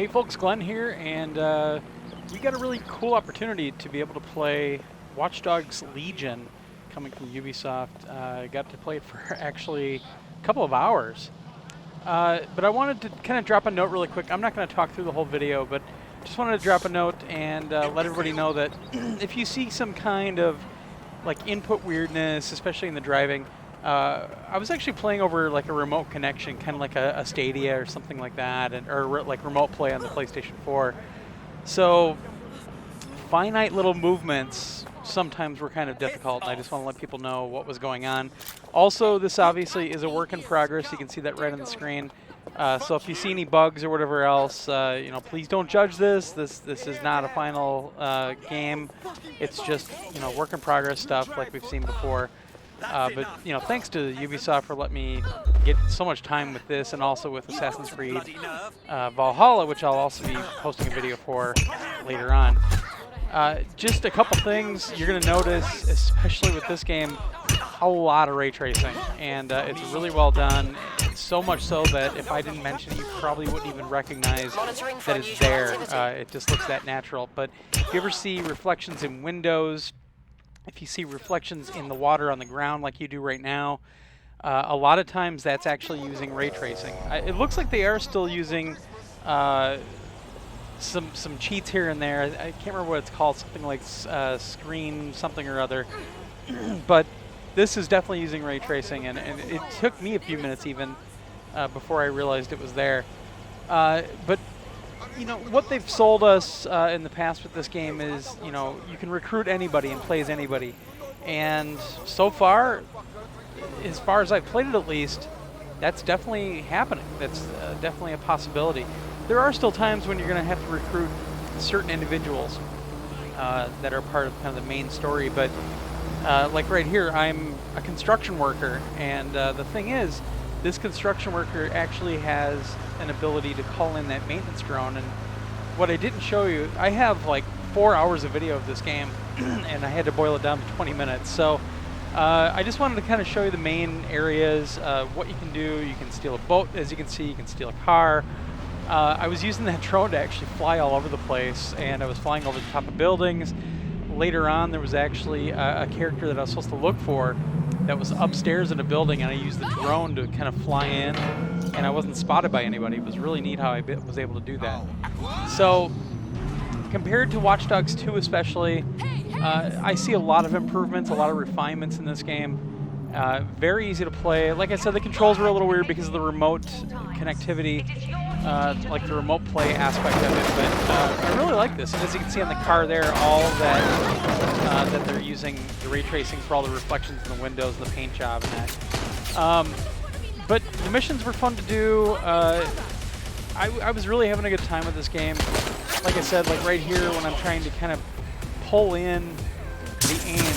Hey folks, Glenn here, and we got a really cool opportunity to be able to play Watch Dogs Legion coming from Ubisoft. I got to play it for actually a couple of hours. But I wanted to kind of drop a note really quick. I'm not going to talk through the whole video, but just wanted to drop a note and let everybody know that if you see some kind of like input weirdness, especially in the driving, I was actually playing over like a remote connection, kind of like a Stadia or something like that, or like remote play on the PlayStation 4. So finite little movements sometimes were kind of difficult, and I just want to let people know what was going on. Also, this obviously is a work in progress. You can see that right on the screen. So if you see any bugs or whatever else, please don't judge this. This is not a final game. It's just work in progress stuff like we've seen before. But thanks to Ubisoft for letting me get so much time with this, and also with Assassin's Creed Valhalla, which I'll also be posting a video for later on. Just a couple things you're going to notice, especially with this game, a lot of ray tracing, and it's really well done. So much so that if I didn't mention it, you probably wouldn't even recognize that it's there. It just looks that natural. But if you ever see reflections in windows, if you see reflections in the water on the ground like you do right now, a lot of times that's actually using ray tracing. It looks like they are still using some cheats here and there. I can't remember what it's called, something like screen something or other. But this is definitely using ray tracing, and it took me a few minutes even before I realized it was there. But what they've sold us in the past with this game is, you can recruit anybody and play as anybody. And so far as I've played it at least, that's definitely happening. That's definitely a possibility. There are still times when you're going to have to recruit certain individuals that are part of kind of the main story. But like right here, I'm a construction worker. And the thing is, this construction worker actually has an ability to call in that maintenance drone. And what I didn't show you, I have like 4 hours of video of this game, and I had to boil it down to 20 minutes. So I just wanted to kind of show you the main areas, what you can do. You can steal a boat, as you can see. You can steal a car. I was using that drone to actually fly all over the place, and I was flying over the top of buildings. Later on, there was actually a character that I was supposed to look for that was upstairs in a building, and I used the drone to kind of fly in, and I wasn't spotted by anybody. It was really neat how I was able to do that. So compared to Watch Dogs 2 especially, I see a lot of improvements, a lot of refinements in this game. Very easy to play. Like I said, the controls were a little weird because of the remote connectivity, like the remote play aspect of it, but I really like this. And as you can see on the car there, all of that they're using the ray tracing for all the reflections in the windows and the paint job and that. But the missions were fun to do. I was really having a good time with this game. Like I said, like right here when I'm trying to kind of pull in the aim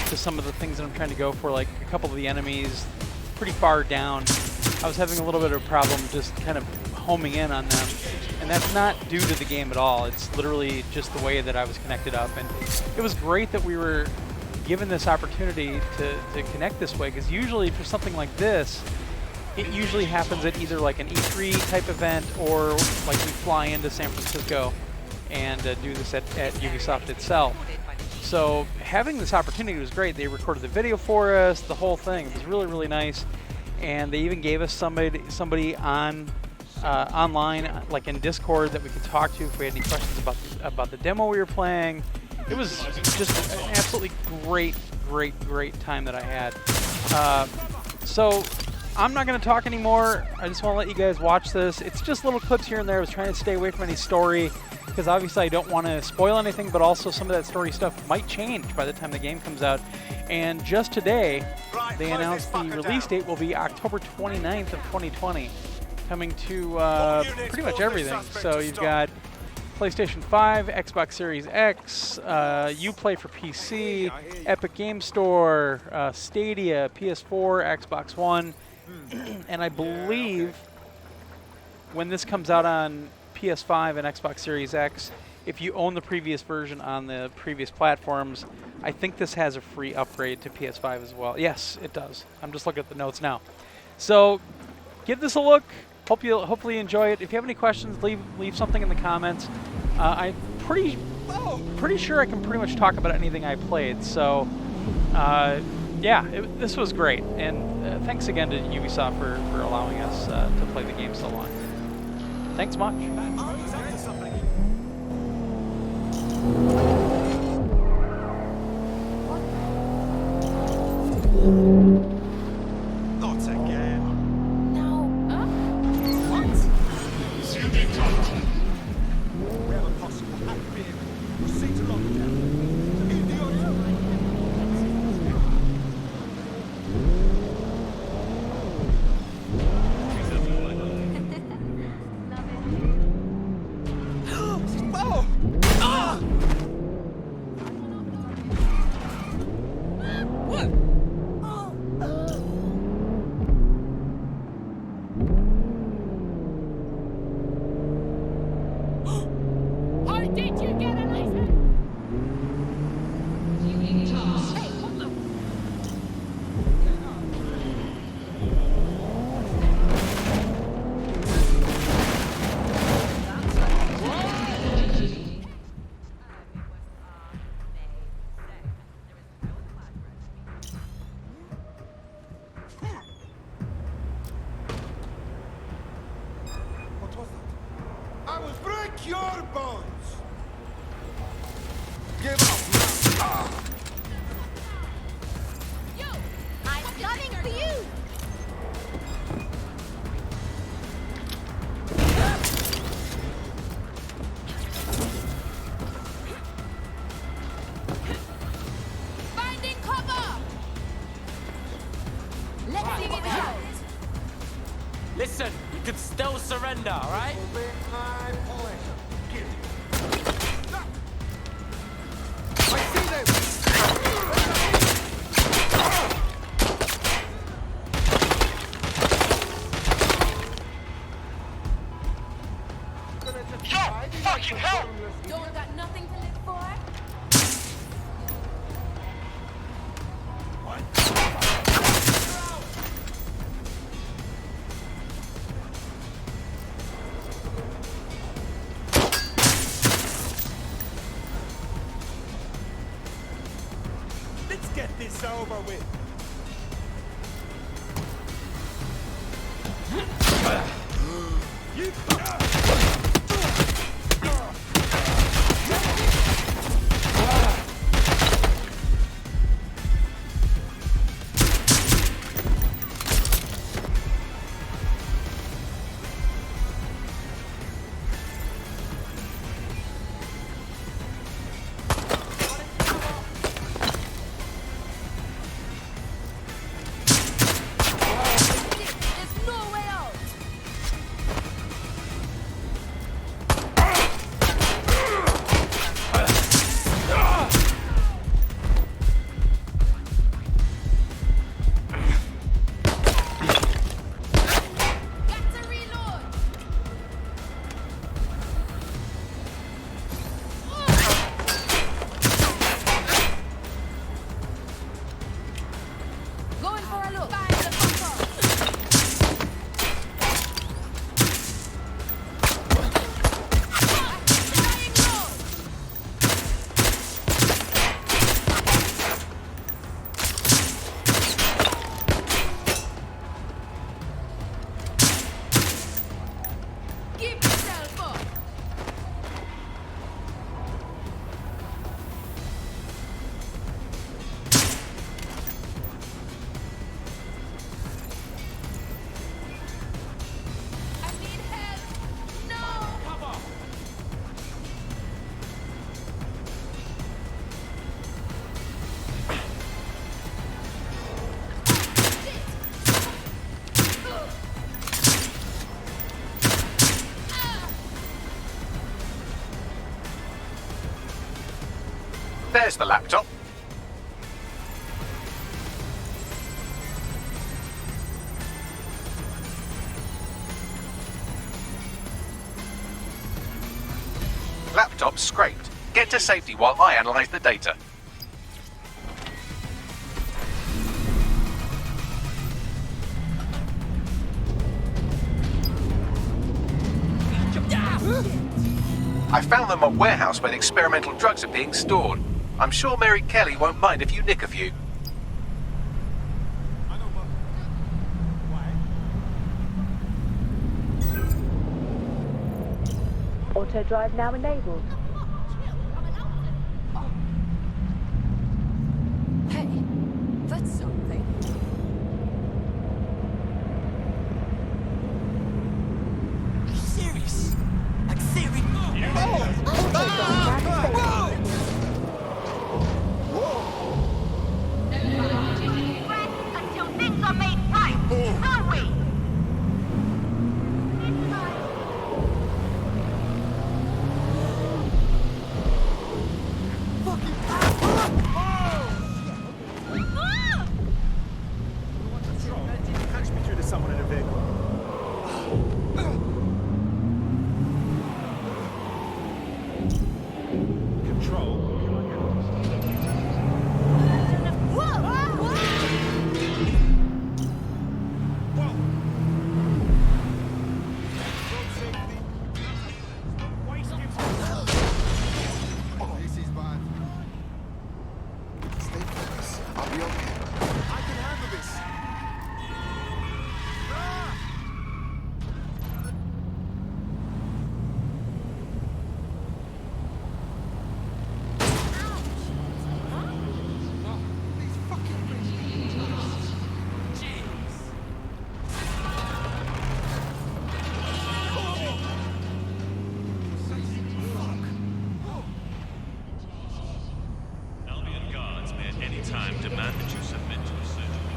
to some of the things that I'm trying to go for, like a couple of the enemies pretty far down, I was having a little bit of a problem just kind of homing in on them. And that's not due to the game at all. It's literally just the way that I was connected up. And it was great that we were given this opportunity to connect this way, because usually for something like this, it usually happens at either like an E3 type event, or like we fly into San Francisco and do this at Ubisoft itself. So having this opportunity was great. They recorded the video for us, the whole thing. It was really, really nice. And they even gave us somebody on online, like in Discord, that we could talk to if we had any questions about the demo we were playing. It was just an absolutely great time that I had. So I'm not going to talk anymore. I just want to let you guys watch this. It's just little clips here and there. I was trying to stay away from any story, because obviously I don't want to spoil anything, but also some of that story stuff might change by the time the game comes out. And just today, they announced the release date will be October 29th of 2020, coming to pretty much everything. So you've got PlayStation 5, Xbox Series X, Uplay for PC, Epic Game Store, Stadia, PS4, Xbox One, and I believe when this comes out on PS5 and Xbox Series X, if you own the previous version on the previous platforms, I think this has a free upgrade to PS5 as well. Yes, it does. I'm just looking at the notes now. So give this a look. hopefully you enjoy it. If you have any questions, leave something in the comments. I'm pretty sure I can pretty much talk about anything I played. So yeah, this was great, and thanks again to Ubisoft for allowing us to play the game so long. Thanks much. Not again. No. What? Wherever possible, hack vehicle. Proceed to lockdown. Oh! Ah! What? How did you get a license? Hey, what the? What was that? I will break your bones! Give up! Ah! Yo, I'm coming for you. Finding cover. Let's see it out. Listen, you could still surrender, alright? Obey my pleasure. Give it. I see them! Fucking hell! Don't got nothing to live for. Let's get this over with. You... There's no way out. Got to reload. Going for a look. Find the bunker. Flying low. Give yourself up. I need help. No. There's the laptop. Laptop's scraped. Get to safety while I analyze the data. I found them at a warehouse where the experimental drugs are being stored. I'm sure Mary Kelly won't mind if you nick a few. I know, but why? Auto drive now enabled. Hey, that's something. Are you serious? Like serious? Auto drive now disabled. Until things are made right, will we? Catch me through to someone in a vehicle. Control. Whoa! Road safety. Waste gives This is bad. Stay focused. I'll be okay. I can handle this. These fucking Albion guards may at any time demand that you submit to a surgical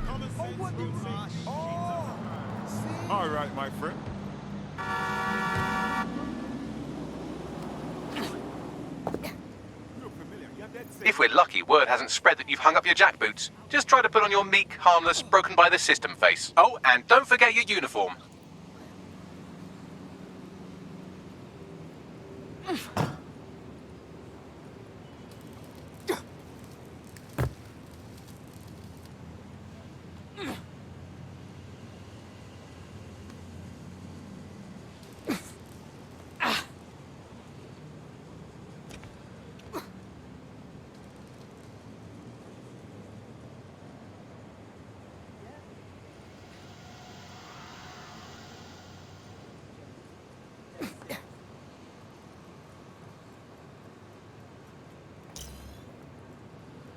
Common sense, road safety. All right, my friend. You're familiar. You're dead safe. If we're lucky, word hasn't spread that you've hung up your jackboots. Just try to put on your meek, harmless, broken by the system face. Oh, and don't forget your uniform.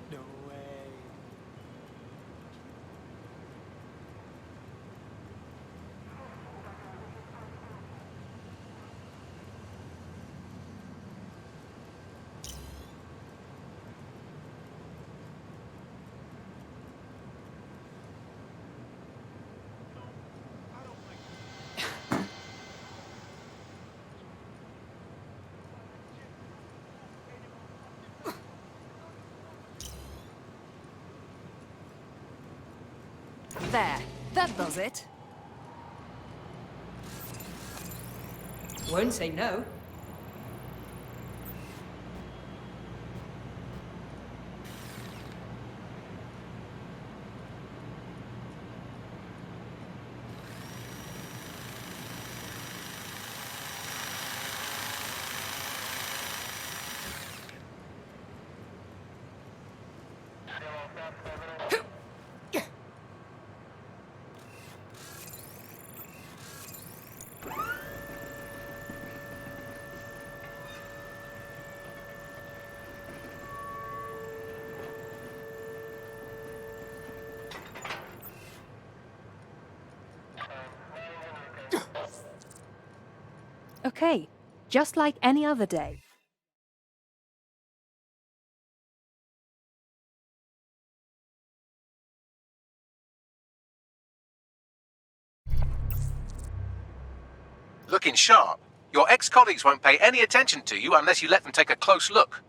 No way. There, that does it. Won't say no. Okay, just like any other day. Looking sharp. Your ex-colleagues won't pay any attention to you unless you let them take a close look.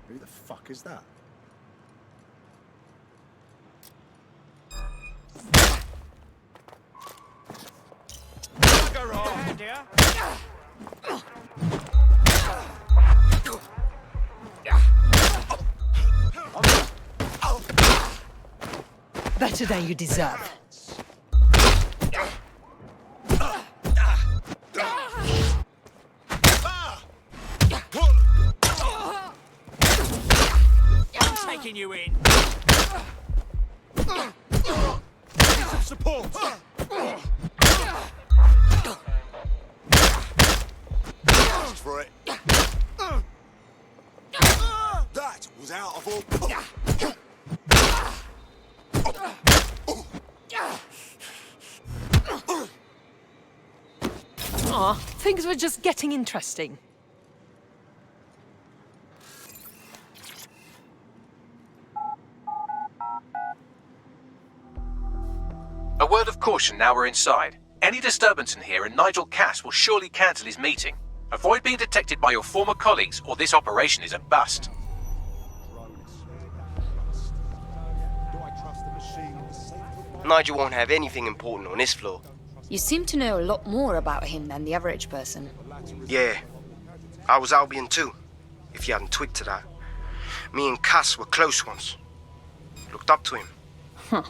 Who the fuck is that? Better than you deserve. I'm taking you in. Some support! Asked for it. That was out of all... Aw, things were just getting interesting. A word of caution now we're inside. Any disturbance in here and Nigel Cass will surely cancel his meeting. Avoid being detected by your former colleagues or this operation is a bust. Nigel won't have anything important on this floor. You seem to know a lot more about him than the average person. Yeah, I was Albion too, if you hadn't twigged to that. Me and Cass were close once. Looked up to him. Huh.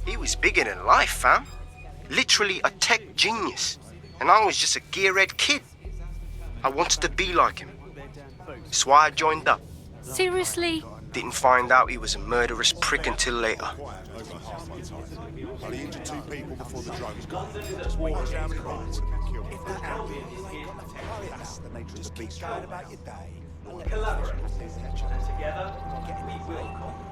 He was bigger than life, fam. Literally a tech genius. And I was just a gearhead kid. I wanted to be like him. That's why I joined up. Seriously? Didn't find out he was a murderous prick until later. Only injured 2 people before the drones got Watch how many rats killed. If that happened, that's the nature of the beast. Going about your day. Collaborate. And together, we will conquer.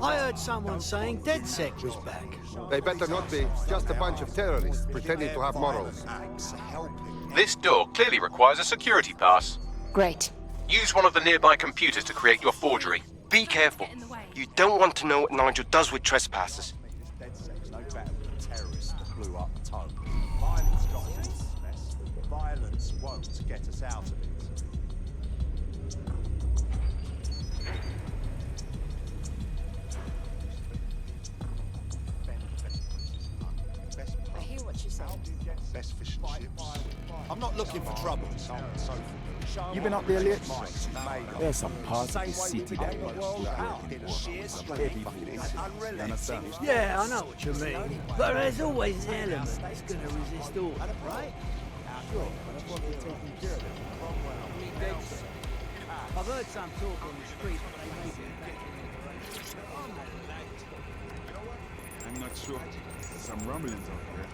I heard someone saying DedSec was back. They better not be. Just a bunch of terrorists pretending to have morals. This door clearly requires a security pass. Great. Use one of the nearby computers to create your forgery. Be careful. You don't want to know what Nigel does with trespassers. No better than terrorists that blew up Tone. Violence got us into this mess. Violence won't get us out of it. I hear what you say. Best fishing ships. I'm not looking for trouble. You been up there lately? There's some parts of the city that Yeah, I know what you mean. But there's always an element that's going to resist order, right? Sure, but I've got to be taking care of it. I've heard some talk on the street, but they may be back. I'm not sure. Some rumblings out there.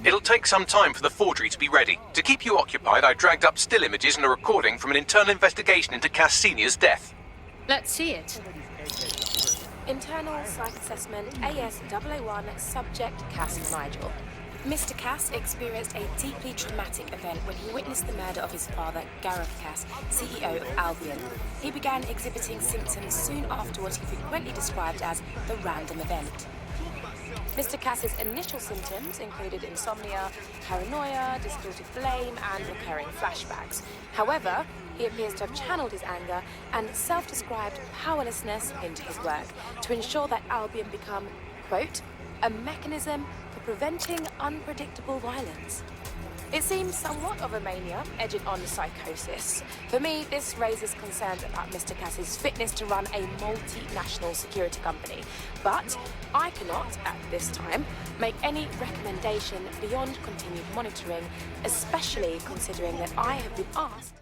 It'll take some time for the forgery to be ready. To keep you occupied, I dragged up still images and a recording from an internal investigation into Cass Sr.'s death. Let's see it. Internal Psych Assessment AS001 Subject Cass Nigel. Mr. Cass experienced a deeply traumatic event when he witnessed the murder of his father, Gareth Cass, CEO of Albion. He began exhibiting symptoms soon after what he frequently described as the random event. Mr. Cass's initial symptoms included insomnia, paranoia, distorted blame, and recurring flashbacks. However, he appears to have channeled his anger and self-described powerlessness into his work to ensure that Albion become, quote, a mechanism for preventing unpredictable violence. It seems somewhat of a mania, edging on psychosis. For me, this raises concerns about Mr. Cass's fitness to run a multinational security company. But I cannot, at this time, make any recommendation beyond continued monitoring, especially considering that I have been asked